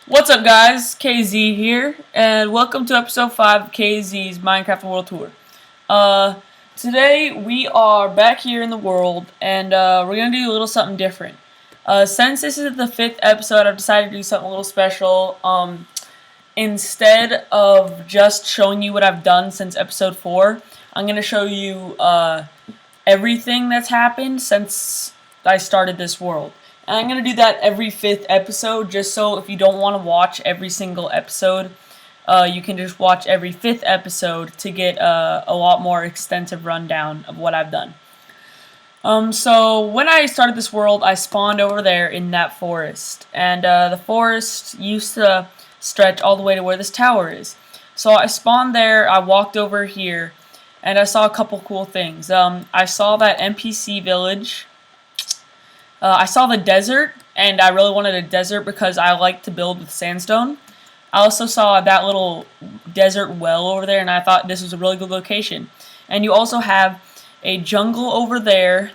What's up, guys? KZ here, and welcome to episode 5 of KZ's Minecraft World Tour. Today we are back here in the world, and we're gonna do a little something different. Since this is the 5th episode, I've decided to do something a little special. Instead of just showing you what I've done since episode 4, I'm gonna show you everything that's happened since I started this world. And I'm going to do that every 5th episode, just so if you don't want to watch every single episode, you can just watch every 5th episode to get a lot more extensive rundown of what I've done. So when I started this world, I spawned over there in that forest. And the forest used to stretch all the way to where this tower is. So I spawned there, I walked over here, and I saw a couple cool things. I saw that NPC village. I saw the desert, and I really wanted a desert because I like to build with sandstone. I also saw that little desert well over there, and I thought this was a really good location. And you also have a jungle over there,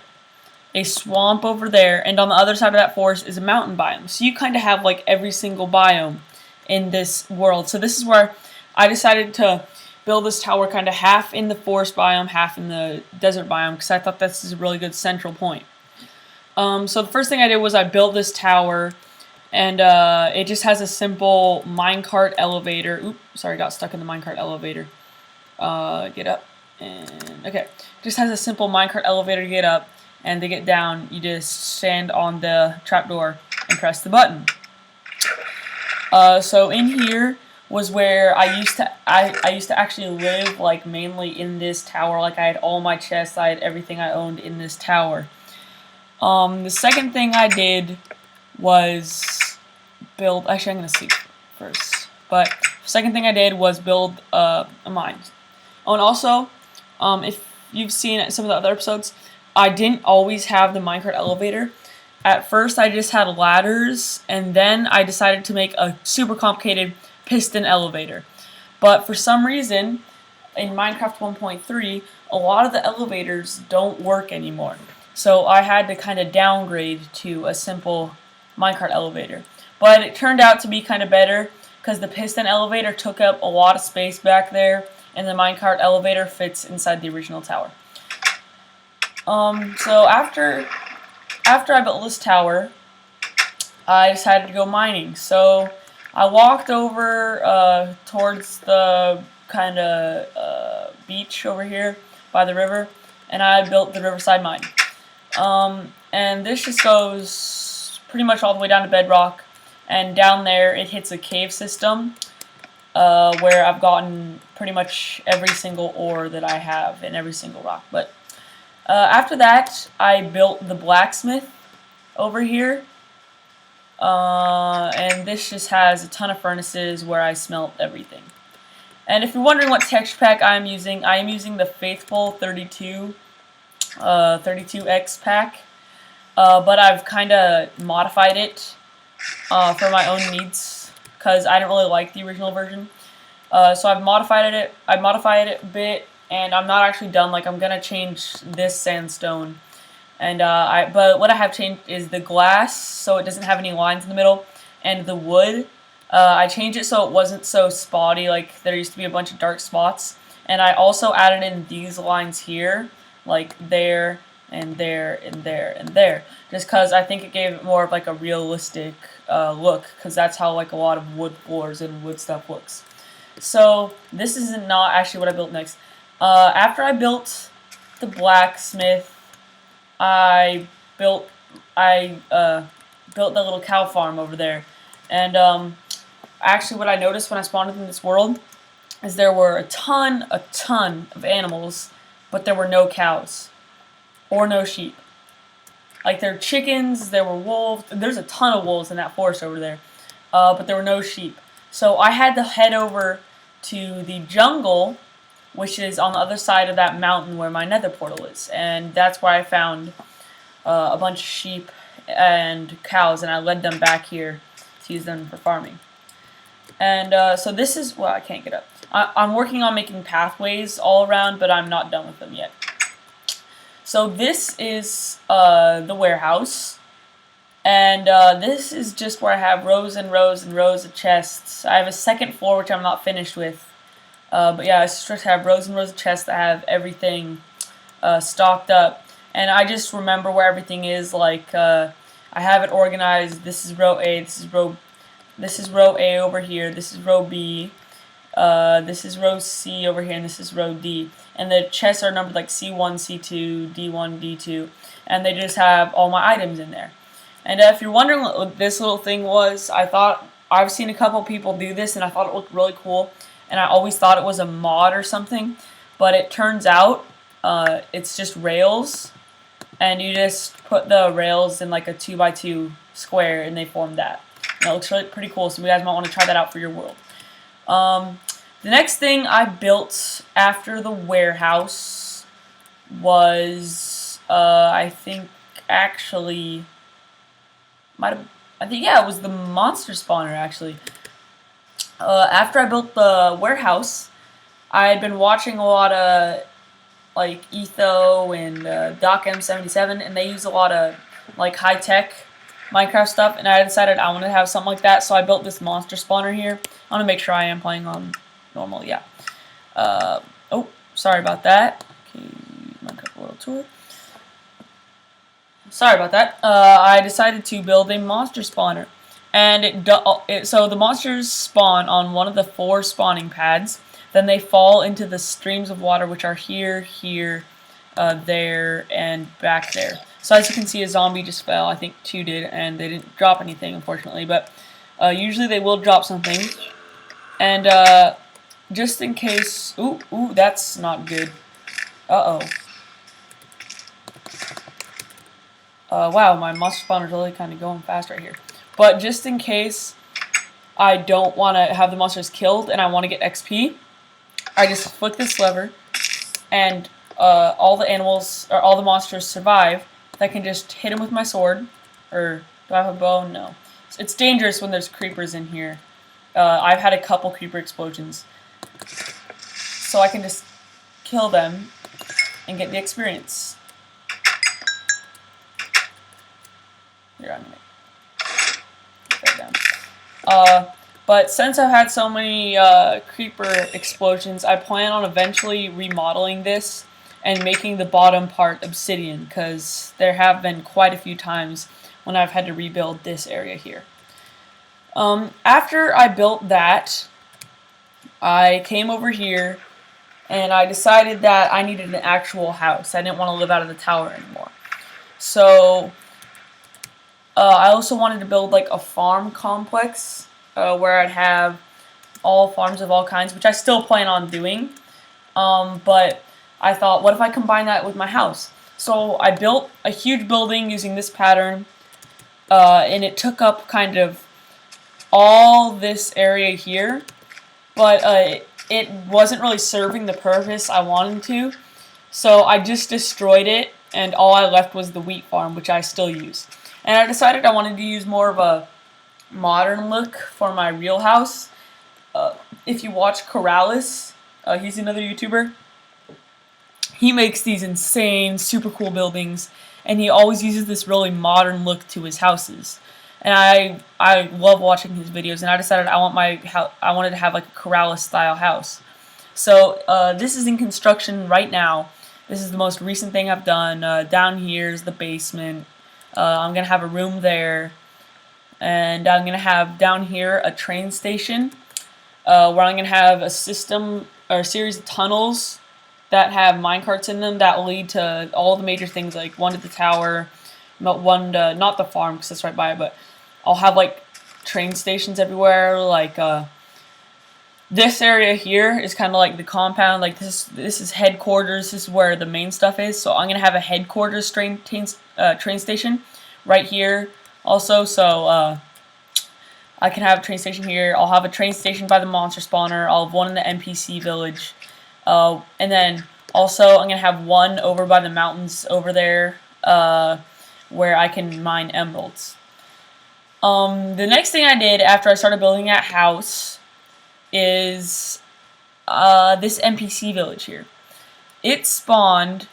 a swamp over there, and on the other side of that forest is a mountain biome. So you kind of have like every single biome in this world. So this is where I decided to build this tower kind of half in the forest biome, half in the desert biome, because I thought this is a really good central point. So the first thing I did was I built this tower, and it just has a simple minecart elevator. Oops, sorry, got stuck in the minecart elevator. Get up, and okay. It just has a simple minecart elevator to get up, and to get down, you just stand on the trapdoor and press the button. So in here was where I used to actually live, like mainly in this tower. Like I had all my chests, I had everything I owned in this tower. The second thing I did was build, actually I'm going to sleep first, but the second thing I did was build a mine. Oh, and also, if you've seen some of the other episodes, I didn't always have the minecart elevator. At first I just had ladders, and then I decided to make a super complicated piston elevator. But for some reason, in Minecraft 1.3, a lot of the elevators don't work anymore. So I had to kind of downgrade to a simple minecart elevator. But it turned out to be kind of better because the piston elevator took up a lot of space back there, and the minecart elevator fits inside the original tower. So after I built this tower, I decided to go mining. So I walked over towards the kind of beach over here by the river, and I built the riverside mine. And this just goes pretty much all the way down to bedrock, and down there it hits a cave system, where I've gotten pretty much every single ore that I have and every single rock. But after that, I built the blacksmith over here, and this just has a ton of furnaces where I smelt everything. And if you're wondering what texture pack I am using the Faithful 32X pack, but I've kind of modified it for my own needs because I didn't really like the original version. So I've modified it a bit, and I'm not actually done. Like, I'm gonna change this sandstone, and but what I have changed is the glass, so it doesn't have any lines in the middle, and the wood. I changed it so it wasn't so spotty. Like there used to be a bunch of dark spots, and I also added in these lines here, like there and there and there and there, just because I think it gave it more of like a realistic look, because that's how like a lot of wood floors and wood stuff looks. So this is not actually what I built next. After I built the blacksmith, I built the little cow farm over there, and actually what I noticed when I spawned in this world is there were a ton of animals, but there were no cows or no sheep. Like, there were chickens, there were wolves. There's a ton of wolves in that forest over there, but there were no sheep. So I had to head over to the jungle, which is on the other side of that mountain where my nether portal is, and that's where I found a bunch of sheep and cows, and I led them back here to use them for farming. And so this is, well, I can't get up. I'm working on making pathways all around, but I'm not done with them yet. So this is the warehouse. And this is just where I have rows and rows and rows of chests. I have a second floor which I'm not finished with. But yeah, I just have rows and rows of chests that have everything stocked up. And I just remember where everything is. Like I have it organized. This is row A. This is row A over here. This is row B. This is row C over here, and this is row D. And the chests are numbered like C1, C2, D1, D2, and they just have all my items in there. And if you're wondering what this little thing was, I've seen a couple people do this, and I thought it looked really cool. And I always thought it was a mod or something, but it turns out it's just rails, and you just put the rails in like a 2x2 square, and they form that. And it looks really pretty cool, so you guys might want to try that out for your world. The next thing I built after the warehouse was, I think actually, yeah, it was the monster spawner actually. After I built the warehouse, I had been watching a lot of like Etho and Doc M77, and they use a lot of like high-tech Minecraft stuff, and I decided I wanted to have something like that, so I built this monster spawner here. I want to make sure I am playing on normal, yeah. Oh, sorry about that. Okay, Minecraft World Tour. Sorry about that. I decided to build a monster spawner, and so the monsters spawn on one of the 4 spawning pads. Then they fall into the streams of water, which are here, here, there, and back there. So as you can see, a zombie just fell. I think 2 did, and they didn't drop anything, unfortunately. But usually they will drop something. And just in case... Ooh, that's not good. Uh-oh. Wow, my monster spawner is really kind of going fast right here. But just in case I don't want to have the monsters killed and I want to get XP, I just flick this lever, and all the animals, or all the monsters survive. I can just hit them with my sword. Or, do I have a bow? No. It's dangerous when there's creepers in here. I've had a couple creeper explosions. So I can just kill them and get the experience. Here, I'm gonna put that down. But since I've had so many creeper explosions, I plan on eventually remodeling this and making the bottom part obsidian, because there have been quite a few times when I've had to rebuild this area here. After I built that, I came over here and I decided that I needed an actual house. I didn't want to live out of the tower anymore. So I also wanted to build like a farm complex where I'd have all farms of all kinds, which I still plan on doing. But I thought, what if I combine that with my house? So I built a huge building using this pattern, and it took up kind of all this area here, but it wasn't really serving the purpose I wanted to, so I just destroyed it, and all I left was the wheat farm, which I still use. And I decided I wanted to use more of a modern look for my real house. If you watch Corrales, he's another YouTuber. He makes these insane, super cool buildings, and he always uses this really modern look to his houses. And I love watching his videos, and I decided I wanted to have like a Corrales style house. So this is in construction right now. This is the most recent thing I've done. Down here is the basement. I'm gonna have a room there, and I'm gonna have down here a train station, where I'm gonna have a system or a series of tunnels that have minecarts in them that will lead to all the major things, like one to the tower, one to, not the farm because that's right by it, but I'll have like train stations everywhere. Like this area here is kind of like the compound. Like this is headquarters. This is where the main stuff is. So I'm gonna have a headquarters train station right here also. So I can have a train station here. I'll have a train station by the monster spawner. I'll have one in the NPC village. And then also I'm going to have one over by the mountains over there, where I can mine emeralds. The next thing I did after I started building that house is this NPC village here. It spawned,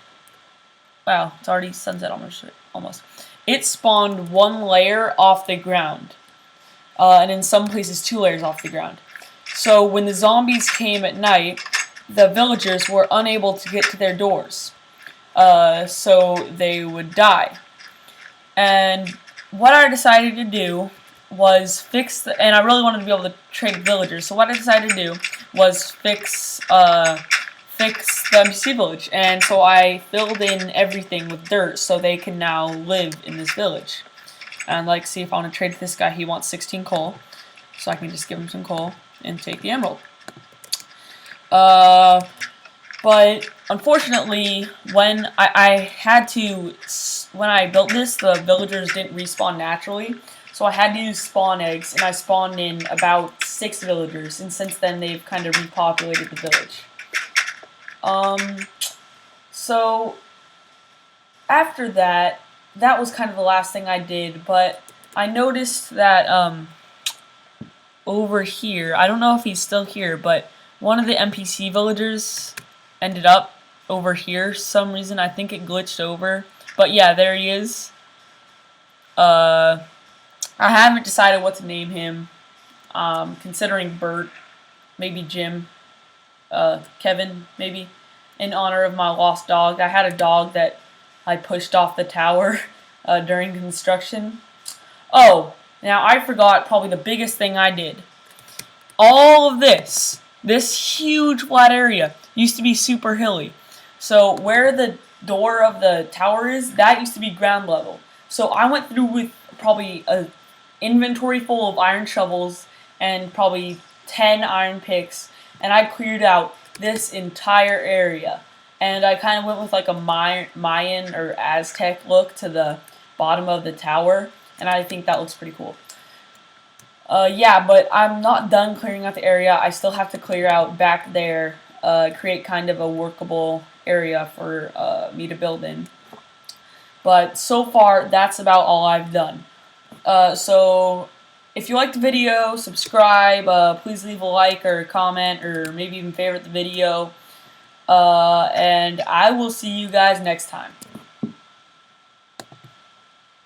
wow, it's already sunset almost. it spawned 1 layer off the ground. And in some places 2 layers off the ground. So when the zombies came at night, the villagers were unable to get to their doors. So they would die. And what I decided to do was fix and I really wanted to be able to trade villagers. So what I decided to do was fix the NPC village. And so I filled in everything with dirt so they can now live in this village. And like, see if I want to trade this guy. He wants 16 coal, so I can just give him some coal and take the emerald. But unfortunately, when when I built this, the villagers didn't respawn naturally, so I had to use spawn eggs, and I spawned in about 6 villagers, and since then they've kind of repopulated the village. So after that, that was kind of the last thing I did, but I noticed that over here, I don't know if he's still here, but one of the NPC villagers ended up over here for some reason. I think it glitched over, but yeah, there he is. I haven't decided what to name him. Considering Bert, maybe Jim, Kevin, maybe, in honor of my lost dog. I had a dog that I pushed off the tower during construction. Oh, now I forgot probably the biggest thing I did. All of this huge flat area used to be super hilly. So where the door of the tower is, that used to be ground level. So I went through with probably an inventory full of iron shovels and probably 10 iron picks, and I cleared out this entire area. And I kind of went with like a Mayan or Aztec look to the bottom of the tower, and I think that looks pretty cool. Yeah, but I'm not done clearing out the area. I still have to clear out back there, create kind of a workable area for me to build in. But so far, that's about all I've done. So if you liked the video, subscribe, please leave a like or a comment, or maybe even favorite the video. And I will see you guys next time.